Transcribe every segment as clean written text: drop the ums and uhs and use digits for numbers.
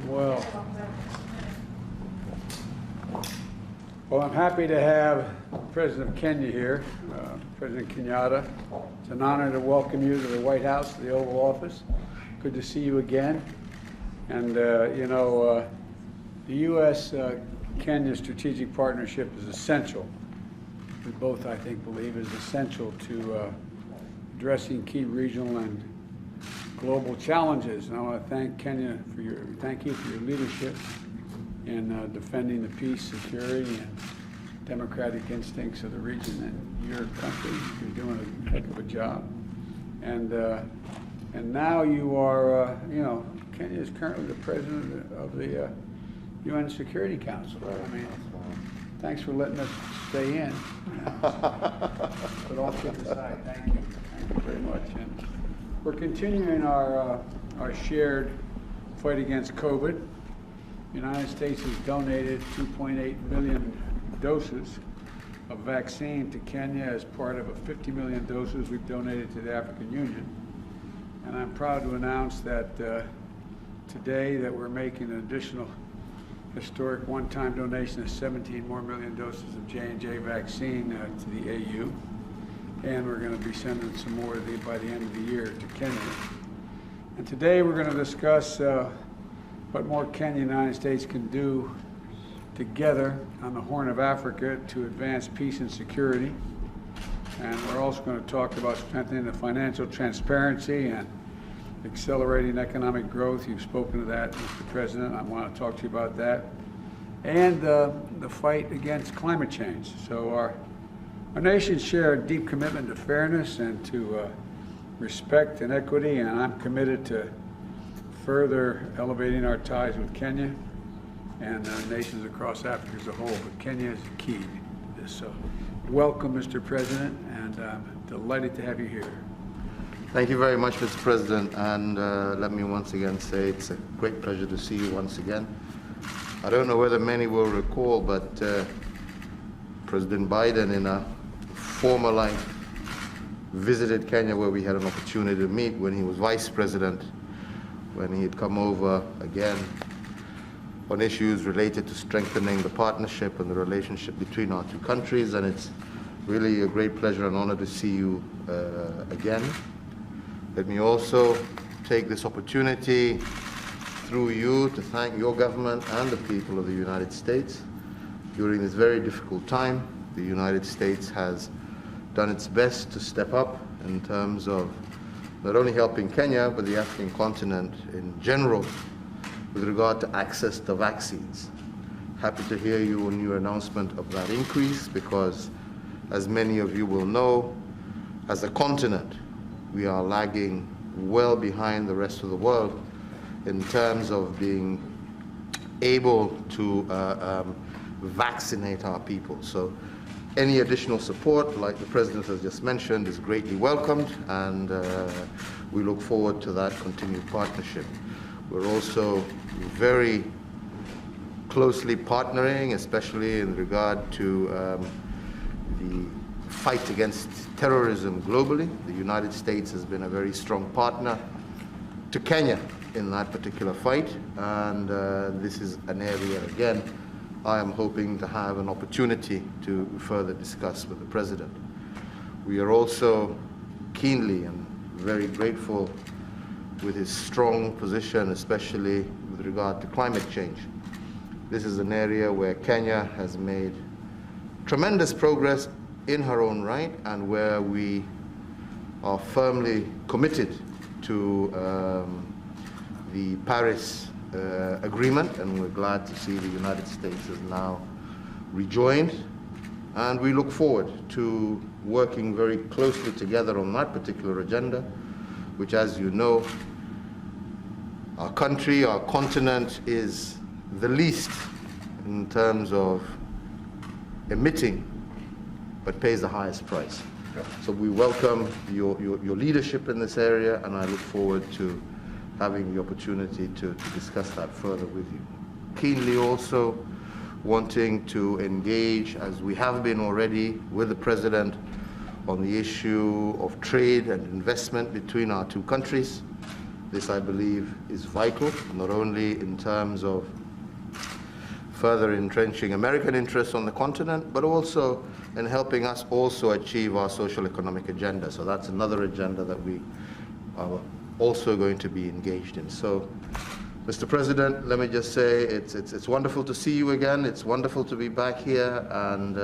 Well, I'm happy to have the President of Kenya here, President Kenyatta. It's an honor to welcome you to the White House, to the Oval Office. Good to see you again. And, the U.S.-Kenya strategic partnership is essential. We both, I think, believe is essential to addressing key regional and global challenges. And I want to thank thank you for your leadership in defending the peace, security, and democratic instincts of the region and your country. You're doing a heck of a job. And now you are, Kenya is currently the president of the UN Security Council. I mean, thanks for letting us stay in. But all kidding aside, thank you. Thank you very much. And we're continuing our shared fight against COVID. The United States has donated 2.8 million doses of vaccine to Kenya as part of a 50 million doses we've donated to the African Union. And I'm proud to announce that today that we're making an additional historic one-time donation of 17 more million doses of J&J vaccine to the AU. And we're going to be sending some more by the end of the year to Kenya. And today we're going to discuss what more Kenya and the United States can do together on the Horn of Africa to advance peace and security. And we're also going to talk about strengthening the financial transparency and accelerating economic growth. You've spoken to that, Mr. President. I want to talk to you about that. And the fight against climate change. So our nations share a deep commitment to fairness and to respect and equity, and I'm committed to further elevating our ties with Kenya and nations across Africa as a whole. But Kenya is the key to this. So welcome, Mr. President, and I'm delighted to have you here. Thank you very much, Mr. President, and let me once again say it's a great pleasure to see you once again. I don't know whether many will recall, but President Biden in a former life visited Kenya, where we had an opportunity to meet when he was vice president, when he had come over again on issues related to strengthening the partnership and the relationship between our two countries. And it's really a great pleasure and honor to see you again. Let me also take this opportunity through you to thank your government and the people of the United States. During this very difficult time, the United States has done its best to step up in terms of not only helping Kenya, but the African continent in general with regard to access to vaccines. Happy to hear your new announcement of that increase, because as many of you will know, as a continent, we are lagging well behind the rest of the world in terms of being able to vaccinate our people. So any additional support, like the President has just mentioned, is greatly welcomed, and we look forward to that continued partnership. We're also very closely partnering, especially in regard to the fight against terrorism globally. The United States has been a very strong partner to Kenya in that particular fight, and this is an area, again, I am hoping to have an opportunity to further discuss with the President. We are also keenly and very grateful with his strong position, especially with regard to climate change. This is an area where Kenya has made tremendous progress in her own right, and where we are firmly committed to the Paris Agreement, and we're glad to see the United States has now rejoined. And we look forward to working very closely together on that particular agenda, which, as you know, our country, our continent, is the least in terms of emitting, but pays the highest price. So we welcome your leadership in this area, and I look forward to having the opportunity to discuss that further with you. Keenly also wanting to engage, as we have been already, with the President on the issue of trade and investment between our two countries. This, I believe, is vital, not only in terms of further entrenching American interests on the continent, but also in helping us also achieve our social economic agenda. So that's another agenda that we are also going to be engaged in. So, Mr. President, let me just say it's wonderful to see you again. It's wonderful to be back here, and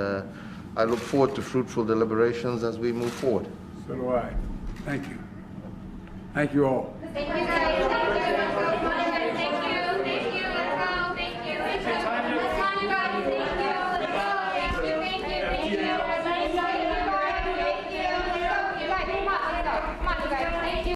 I look forward to fruitful deliberations as we move forward. So do I. Thank you. Thank you all. Thank you.